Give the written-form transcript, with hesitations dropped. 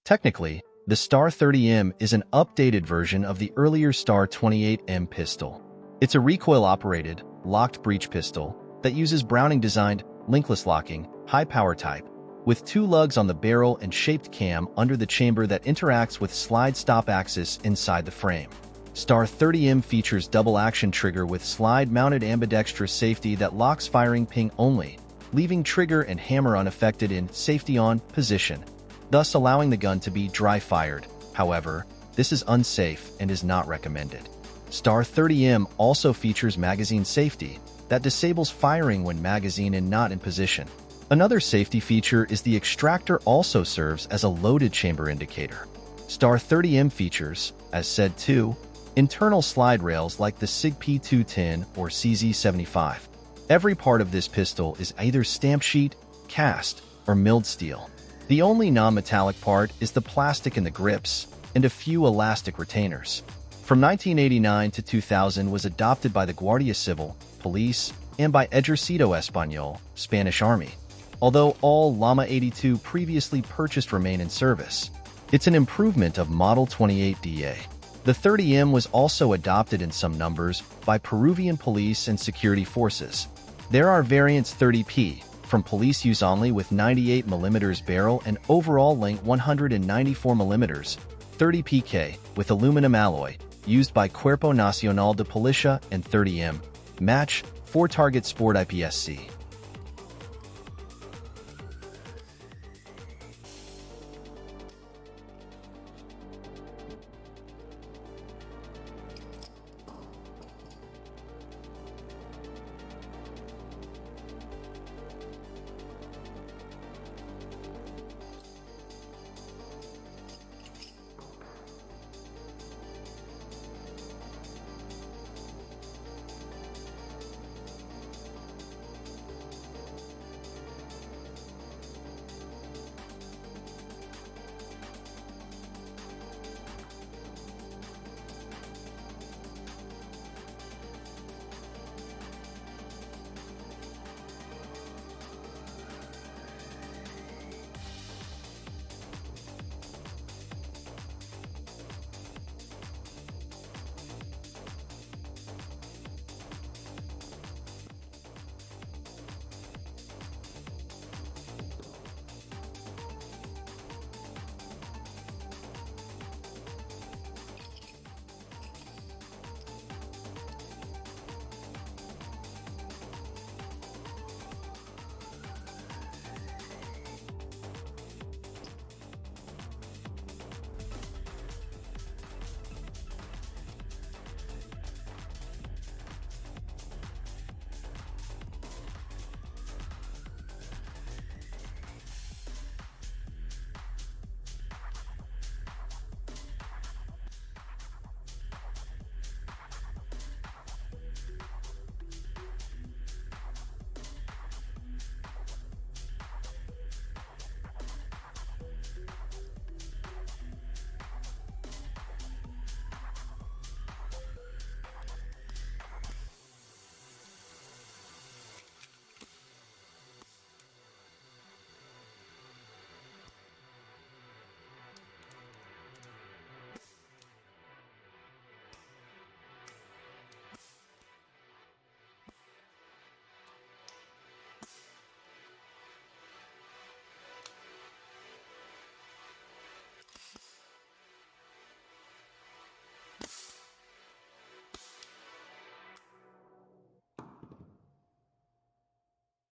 Technically, the Star 30M is an updated version of the earlier Star 28M pistol. It's a recoil-operated, locked breech pistol that uses Browning-designed, linkless locking, high-power type, with 2 lugs on the barrel and shaped cam under the chamber that interacts with slide-stop axis inside the frame. Star 30M features double-action trigger with slide-mounted ambidextrous safety that locks firing ping only, leaving trigger and hammer unaffected in safety-on position, thus allowing the gun to be dry-fired. However, this is unsafe and is not recommended. Star 30M also features magazine safety that disables firing when magazine and not in position. Another safety feature is the extractor also serves as a loaded chamber indicator. Star 30M features, as said too, internal slide rails like the SIG P210 or CZ75. Every part of this pistol is either stamp sheet, cast, or milled steel. The only non-metallic part is the plastic in the grips and a few elastic retainers. From 1989 to 2000 was adopted by the Guardia Civil, Police, and by Ejército Español, Spanish Army. Although all Llama 82 previously purchased remain in service, it's an improvement of Model 28DA. The 30M was also adopted in some numbers by Peruvian police and security forces. There are variants 30P, from police use only with 98mm barrel and overall length 194mm, 30PK, with aluminum alloy, used by Cuerpo Nacional de Policía, and 30M, match, 4-target sport IPSC.